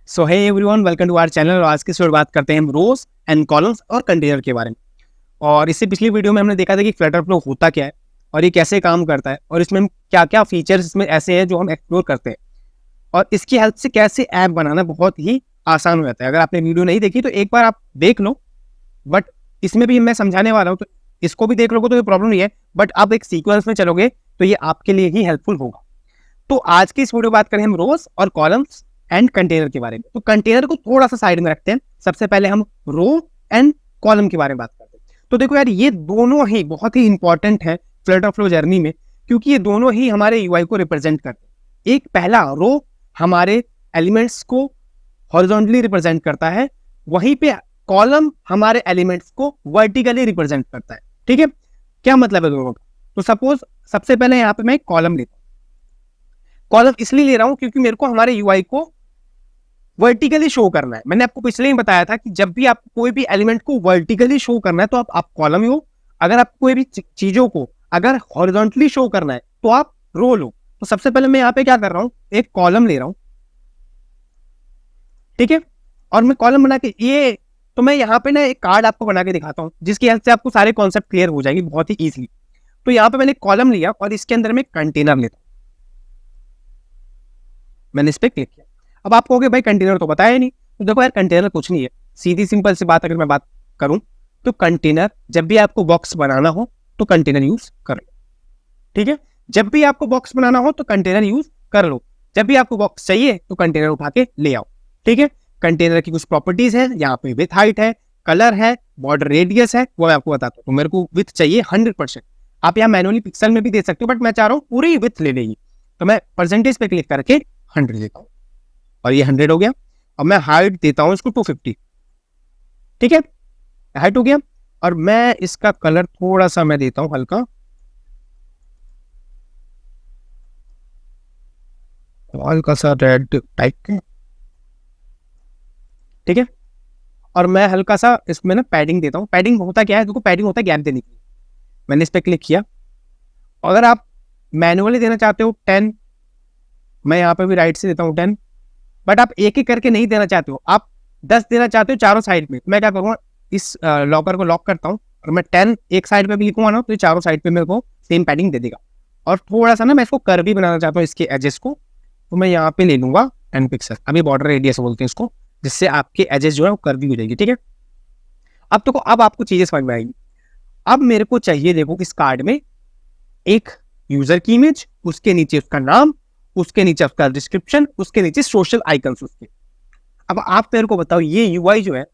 So hey everyone, welcome to our channel. और आज की इस बात करते हैं हम रोज एंड कॉलम्स और कंटेनर के बारे में। और इससे पिछली वीडियो में हमने देखा था कि फ्लटर फ्लो होता क्या है और ये कैसे काम करता है और इसमें हम क्या क्या फीचर्स इसमें ऐसे हैं जो हम एक्सप्लोर करते हैं और इसकी हेल्प से कैसे ऐप बनाना बहुत ही आसान हो जाता है। अगर आपने वीडियो नहीं देखी तो एक बार आप देख लो, बट इसमें भी मैं समझाने वाला हूँ, तो इसको भी देख लोगे तो ये प्रॉब्लम नहीं है, बट आप एक सीक्वेंस में चलोगे तो ये आपके लिए ही हेल्पफुल होगा। तो आज की इस वीडियो बात करें हम रोज और कॉलम्स एंड कंटेनर के बारे में। तो कंटेनर को थोड़ा सा साइड में रखते हैं, सबसे पहले हम रो एंड कॉलम के बारे में बात करते हैं। तो देखो यार, ये दोनों ही बहुत ही इंपॉर्टेंट है फ्लटर फ्लो जर्नी में, क्योंकि ये दोनों ही हमारे यूआई को रिप्रेजेंट करते हैं। एक पहला रो हमारे एलिमेंट्स को हॉरिजॉन्टली रिप्रेजेंट करता है, वहीं पे कॉलम हमारे एलिमेंट्स को वर्टिकली रिप्रेजेंट करता है। ठीक है, क्या मतलब है दोनों का? तो सपोज सबसे पहले यहाँ पे मैं कॉलम लेता हूँ। कॉलम इसलिए ले रहा हूं क्योंकि मेरे को हमारे यूआई को वर्टिकली शो करना है। मैंने आपको पिछले ही बताया था कि जब भी आप कोई भी एलिमेंट को वर्टिकली शो करना है तो आप कॉलम लो। अगर आप कोई भी चीजों को अगर हॉरिजॉन्टली शो करना है तो आप रो लो। तो सबसे पहले मैं यहाँ पे क्या कर रहा हूँ, एक कॉलम ले रहा हूं। ठीक है, और मैं कॉलम बना के ये, तो मैं यहाँ पे ना एक कार्ड आपको बना के दिखाता हूँ जिसकी हेल्प से आपको सारे कॉन्सेप्ट क्लियर हो जाएंगे बहुत ही ईजिली। तो यहाँ पे मैंने कॉलम लिया और इसके अंदर में कंटेनर लेता हूँ। मैंने इस पर क्लिक किया। अब आप कहोगे भाई कंटेनर तो बताया नहीं। तो देखो यार, कंटेनर कुछ नहीं है, सीधी सिंपल सी बात अगर मैं बात करूं तो कंटेनर, जब भी आपको बॉक्स बनाना हो तो कंटेनर यूज कर लो। ठीक है, जब भी आपको बॉक्स बनाना हो तो कंटेनर यूज कर लो। जब भी आपको बॉक्स चाहिए तो कंटेनर उठा के ले आओ। ठीक है, कंटेनर की कुछ प्रॉपर्टीज है, यहाँ पे विथ हाइट है, कलर है, बॉर्डर रेडियस है, वो मैं आपको बताता हूँ। तो मेरे को विथ चाहिए 100%। आप यहाँ मैनुअली पिक्सल में भी दे सकते हो, बट मैं चाह रहा हूँ पूरी विथ ले लेगी, तो मैं परसेंटेज पे क्लिक करके 100 देता हूँ और ये 100 हो गया। अब मैं हाइट देता हूँ इसको 250। ठीक है, हाइट हो गया। और मैं इसका कलर थोड़ा सा मैं देता हूँ हल्का, हल्का सा रेड टाइप का। ठीक है, और मैं हल्का सा इसमें ना पैडिंग देता हूँ। पैडिंग होता क्या है, देखो पैडिंग होता है गैप देने के लिए। मैंने इस पर क्लिक किया। अगर आप मैनुअली देना चाहते हो 10, मैं यहाँ पे भी राइट से देता हूँ 10, बट आप एक एक करके नहीं देना चाहते हो, आप 10 देना चाहते हो चारों साइड में। मैं क्या करूँगा, इस लॉकर को लॉक करता हूँ और मैं 10 एक साइड पे भी लिखूंगा ना तो ये चारों साइड पे मेरे को सेम पैडिंग दे देगा। और थोड़ा सा ना मैं इसको कर्व भी बनाना चाहता हूँ इसके एजेस को, तो मैं यहाँ पे ले लूंगा 10 पिक्सल। अभी बॉर्डर रेडियस बोलते हैं इसको, जिससे आपके एजेस जो है वो कर्व भी हो जाएगी। ठीक है, अब देखो, अब आपको चीजें समझ में आएगी। अब मेरे को चाहिए, देखो इस कार्ड में एक यूजर की इमेज, उसके नीचे उसका नाम, उसके नीचे उसका डिस्क्रिप्शन, उसके नीचे सोशल आइकन्स उसके। अब आप मेरे को बताओ, ये यूआई जो है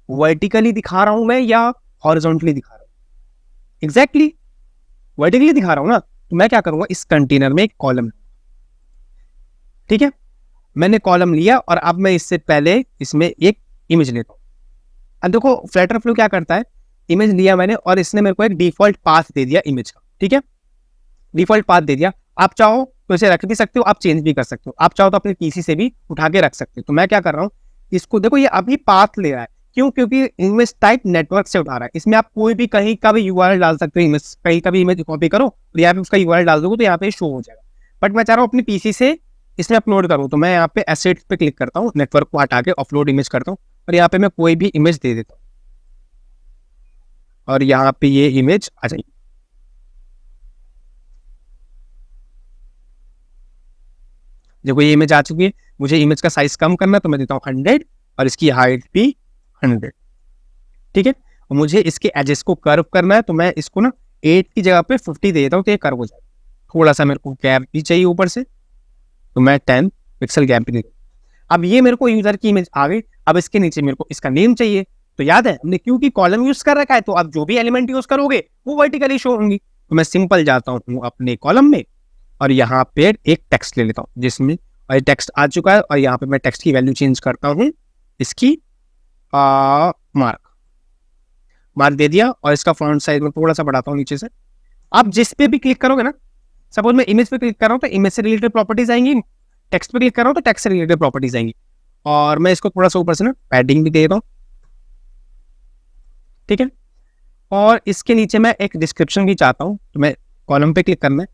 वर्टिकली दिखा रहा हूं मैं या हॉरिजॉन्टली दिखा रहा हूं? एग्जैक्टली वर्टिकली दिखा रहा हूं ना। तो मैं क्या करूंगा, इस कंटेनर में एक कॉलम। ठीक है, मैंने कॉलम लिया और अब मैं इससे पहले इसमें एक इमेज लेता हूं। अब देखो फ्लटर फ्लो क्या करता है, इमेज लिया मैंने और इसने मेरे को एक डिफॉल्ट पाथ दे दिया इमेज का। ठीक है, डिफॉल्ट पाथ दे दिया। आप चाहो तो इसे रख भी सकते हो, आप चेंज भी कर सकते हो, आप चाहो तो अपने पीसी से भी उठा के रख सकते हो। तो मैं क्या कर रहा हूँ, इसको देखो ये अभी पाथ ले रहा है। क्यों? क्योंकि इमेज टाइप नेटवर्क से उठा रहा है। इसमें आप कोई भी कहीं का भी यूआरएल डाल सकते हो, इमेज कहीं का भी इमेज कॉपी करो और यहाँ पे उसका यूआरएल डाल दोगे तो यहाँ पे शो हो जाएगा। बट मैं चाह रहा हूँ अपनी पीसी से इसमें अपलोड करूँ, तो मैं यहाँ पे एसेट्स पे क्लिक करता हूँ, नेटवर्क को हटा के अपलोड इमेज करता हूँ और यहाँ पे मैं कोई भी इमेज दे देता हूँ और यहाँ पे ये इमेज आ जाएगी। देखो ये इमेज आ चुकी है। मुझे इमेज का साइज कम करना है तो मैं देता हूँ 100 और इसकी हाइट भी 100। ठीक है, और मुझे इसके एजेस को कर्व करना है तो मैं इसको ना 8 की जगह पे 50 दे देता हूँ तो ये कर्व हो जाएगा। थोड़ा सा मेरे को गैप भी चाहिए ऊपर से, तो मैं 10 पिक्सल गैप भी दे दूँ। अब ये मेरे को यूजर की इमेज आ गई। अब इसके नीचे मेरे को इसका नेम चाहिए। तो याद है हमने क्योंकि कॉलम यूज कर रखा है, तो अब जो भी एलिमेंट यूज करोगे वो वर्टिकली शो होंगी। तो मैं सिंपल जाता हूँ अपने कॉलम में और यहाँ पे एक टेक्स्ट ले लेता हूँ जिसमें, और टेक्स्ट आ चुका है और यहाँ पे मैं टेक्स्ट की वैल्यू चेंज करता हूँ, इसकी मार्क दे दिया और इसका फॉन्ट साइज में थोड़ा सा बढ़ाता हूँ नीचे से। आप जिस पे भी क्लिक करोगे ना, सपोज मैं इमेज पे क्लिक कर रहा हूँ तो इमेज से रिलेटेड प्रॉपर्टीज आएंगी, टेक्स्ट पे क्लिक कर रहा हूँ तो टेक्स्ट से रिलेटेड प्रॉपर्टीज आएंगी। और मैं इसको थोड़ा सा ऊपर से ना पैडिंग भी दे देता हूँ। ठीक है, और इसके नीचे मैं एक डिस्क्रिप्शन भी चाहता हूँ, तो मैं कॉलम पे क्लिक करना है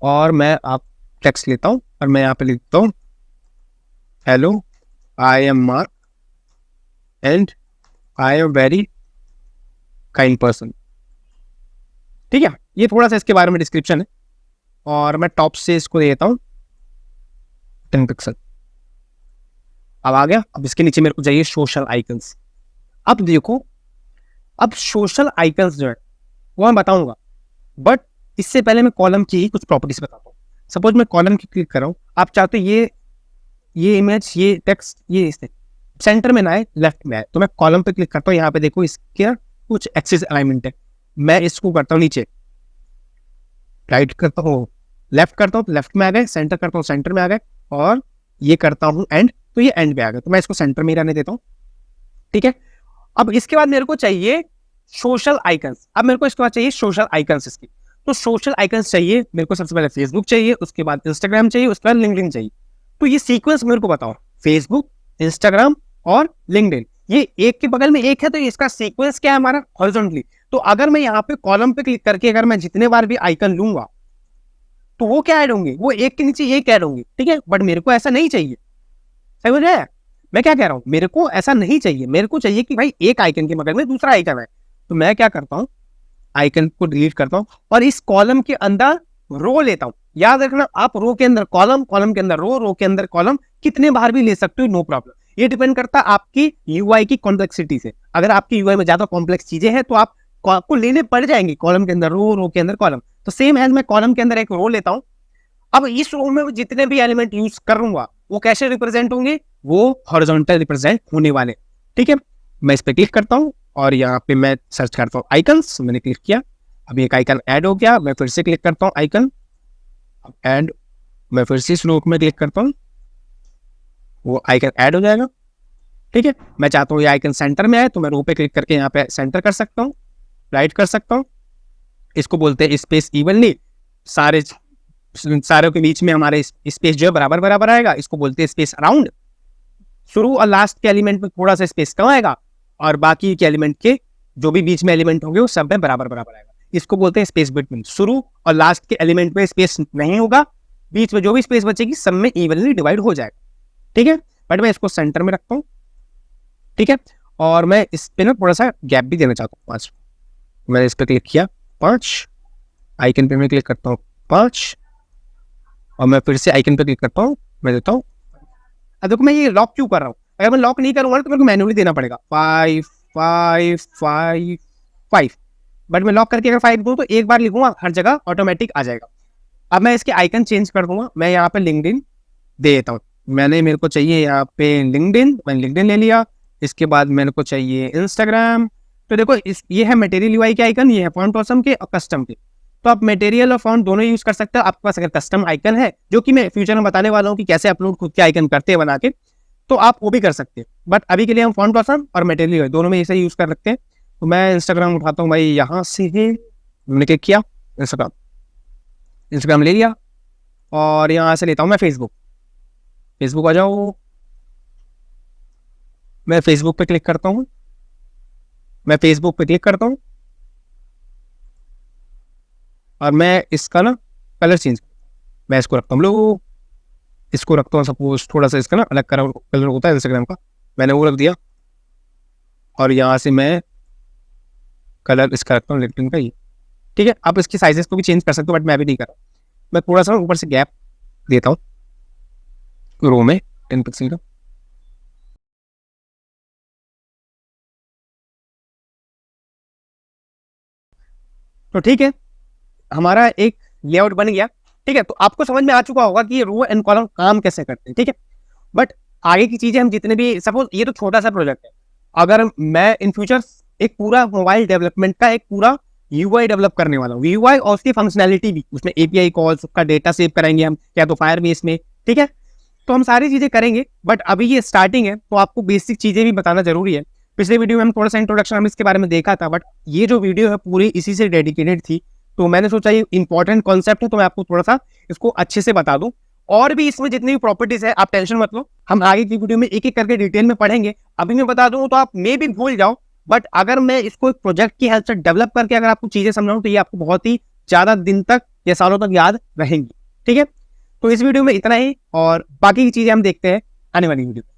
और मैं आप टेक्स्ट लेता हूँ और मैं यहाँ पे लिखता हूँ hello I am mark and I am very kind person. ठीक है, ये थोड़ा सा इसके बारे में डिस्क्रिप्शन है, और मैं टॉप से इसको देता हूँ 10 पिक्सल। अब आ गया, अब इसके नीचे मेरे को चाहिए सोशल आइकन्स। अब देखो, अब सोशल आइकन्स जो है वो मैं बताऊंगा, बट इससे पहले मैं कॉलम की ही कुछ प्रॉपर्टीज बताता हूँ। सपोज मैं कॉलम की क्लिक कर रहा हूँ, आप चाहते ये इमेज, ये टेक्स्ट, ये इससे सेंटर में ना आए, लेफ्ट में आए, तो मैं कॉलम पे क्लिक करता हूँ। यहाँ पे देखो इसके कुछ एक्सिस अलाइनमेंट है, मैं इसको करता हूँ नीचे, राइट करता हूँ, लेफ्ट करता हूँ तो लेफ्ट में आ गए, सेंटर करता हूँ सेंटर में आ गए, और ये करता हूँ एंड, तो ये एंड पे आ गए, तो मैं इसको सेंटर में ही रहने देता हूँ। ठीक है, अब इसके बाद मेरे को चाहिए सोशल आइकन्स। अब मेरे को इसके बाद चाहिए सोशल आइकन्स इसकी। तो सोशल आइकन्स चाहिए मेरे को, सबसे पहले फेसबुक चाहिए, उसके बाद इंस्टाग्राम चाहिए, उसके बाद लिंक्डइन चाहिए। तो ये सीक्वेंस मेरे को बताओ, फेसबुक, इंस्टाग्राम और लिंक्डइन, ये एक के बगल में एक है, तो इसका सीक्वेंस क्या है हमारा, हॉरिजॉन्टली। तो अगर मैं यहाँ पे कॉलम पे क्लिक करके अगर मैं जितने बार भी आइकन लूंगा तो वो क्या ऐड होंगे, वो एक के नीचे एक ऐड होंगे। ठीक है, बट मेरे को ऐसा नहीं चाहिए। समझ रहे हैं मैं क्या कह रहा हूँ? मेरे को ऐसा नहीं चाहिए, मेरे को चाहिए कि भाई एक आइकन के बगल में दूसरा आइकन है। तो मैं क्या करता हूँ, आइकन को डिलीट करता हूँ और इस कॉलम के अंदर रो लेता हूँ। याद रखना, आप रो के अंदर कॉलम, कॉलम के अंदर रो, रो के अंदर कॉलम कितने बार भी ले सकते हो, नो प्रॉब्लम। ये डिपेंड करता है आपकी यूआई की कॉम्प्लेक्सिटी से। अगर आपकी यूआई में ज्यादा कॉम्प्लेक्स चीजें हैं तो आपको लेने पड़ जाएंगे कॉलम के अंदर रो, रो के अंदर कॉलम। तो सेम एज मैं कॉलम के अंदर एक रो लेता हूँ। अब इस रो में जितने भी एलिमेंट यूज करूंगा वो कैसे रिप्रेजेंट होंगे, वो हॉरिजॉन्टल रिप्रेजेंट होने वाले। ठीक है, मैं इस पे क्लिक करता हूँ और यहाँ पे मैं सर्च करता हूँ आइकन्स, मैंने क्लिक किया, अब एक आइकन ऐड हो गया। मैं फिर से क्लिक करता हूँ आइकन ऐड, मैं फिर से इस रो में क्लिक करता हूँ, वो आइकन ऐड हो जाएगा। ठीक है, मैं चाहता हूँ ये आइकन सेंटर में आए, तो मैं रो पे क्लिक करके यहाँ पे सेंटर कर सकता हूँ, राइट कर सकता हूँ। इसको बोलते हैं स्पेस इवनली, सारे के बीच में हमारे स्पेस जो है बराबर बराबर आएगा, इसको बोलते हैं स्पेस अराउंड। शुरू और लास्ट के एलिमेंट में थोड़ा सा स्पेस कम आएगा और बाकी के एलिमेंट के जो भी बीच में एलिमेंट होंगे वो सब में बराबर बराबर आएगा। इसको बोलते हैं स्पेस बिटवीन। शुरू और लास्ट के एलिमेंट में स्पेस नहीं होगा, बीच में जो भी स्पेस बचेगी सब में इवनली डिवाइड हो जाएगा। ठीक है, बट मैं इसको सेंटर में रखता हूँ। ठीक है, और मैं इस पे ना थोड़ा सा गैप भी देना चाहता हूँ 5। मैंने इस पर क्लिक किया 5, आइकन पे मैं क्लिक करता हूँ 5, और मैं फिर से आइकन पे क्लिक करता हूँ, मैं देता हूँ। अब देखो मैं ये लॉक क्यों कर रहा हूँ, अगर मैं लॉक नहीं करूँगा तो मेरे को मैन्युअली देना पड़ेगा 5 5 5 5, बट मैं लॉक करके अगर 5 दूँ तो एक बार लिखूंगा हर जगह ऑटोमेटिक आ जाएगा। अब मैं इसके आइकन चेंज कर दूंगा, मैं यहाँ पे लिंक्डइन दे देता हूँ। मेरे को चाहिए यहाँ पे लिंक्डइन, मैंने लिंक्डइन ले लिया। इसके बाद मेरे को चाहिए इंस्टाग्राम। तो देखो ये है मटेरियल यूआई के आइकन, ये है फॉन्ट ऑसम के और कस्टम के। तो आप मटेरियल और फॉन्ट दोनों यूज कर सकते हो। आपके पास अगर कस्टम आइकन है, जो कि मैं फ्यूचर में बताने वाला हूँ कि कैसे अपलोड खुद के आइकन करते हैं बना के, तो आप वो भी कर सकते हैं। बट अभी के लिए हम फॉन्ट ऑसम और मटेरियल दोनों में इसे यूज कर सकते हैं। तो मैं इंस्टाग्राम उठाता हूँ भाई, यहाँ से मैंने क्लिक किया इंस्टाग्राम ले लिया, और यहाँ से लेता हूँ मैं फेसबुक आ जाओ। मैं फेसबुक पे क्लिक करता हूँ, और मैं इसका ना कलर चेंज, मैं इसको रखता हूँ इसको रखता हूँ सपोज थोड़ा सा इसका ना अलग कलर होता है इंस्टाग्राम का, मैंने वो रख दिया। और यहाँ से मैं कलर इसका रखता हूँ लिंक्डइन का ही। ठीक है, आप इसकी साइजेस को भी चेंज कर सकते हो, बट मैं भी नहीं कर रहा। मैं थोड़ा सा ऊपर से गैप देता हूँ रो में 10 पिक्सल का। तो ठीक है, हमारा एक लेआउट बन गया। ठीक है, तो आपको समझ में आ चुका होगा कि ये रो एंड कॉलम काम कैसे करते हैं। ठीक है, बट आगे की चीजें हम जितने भी, सपोज ये तो छोटा सा प्रोजेक्ट है, अगर मैं इन फ्यूचर एक पूरा मोबाइल डेवलपमेंट का एक पूरा यूआई डेवलप करने वाला हूँ, यूआई और उसकी फंक्शनैलिटी भी, उसमें एपीआई कॉल्स का डेटा सेव करेंगे हम, क्या तो फायरबेस में। ठीक है, तो हम सारी चीजें करेंगे, बट अभी ये स्टार्टिंग है तो आपको बेसिक चीजें भी बताना जरूरी है। पिछले वीडियो में हम थोड़ा सा इंट्रोडक्शन हम इसके बारे में देखा था, बट ये जो वीडियो है पूरी इसी से डेडिकेटेड थी। तो मैंने सोचा ये इंपॉर्टेंट कॉन्सेप्ट है, तो मैं आपको थोड़ा सा इसको अच्छे से बता दूं। और भी इसमें जितनी भी प्रॉपर्टीज है आप टेंशन मत लो, हम आगे की वीडियो में एक एक करके डिटेल में पढ़ेंगे। अभी मैं बता दूं तो आप मे भी भूल जाओ, बट अगर मैं इसको एक प्रोजेक्ट की हेल्प से डेवलप करके अगर आपको चीजें समझाऊं तो ये आपको बहुत ही ज्यादा दिन तक या सालों तक याद रहेंगी। ठीक है, तो इस वीडियो में इतना ही, और बाकी की चीजें हम देखते हैं आने वाली वीडियो में।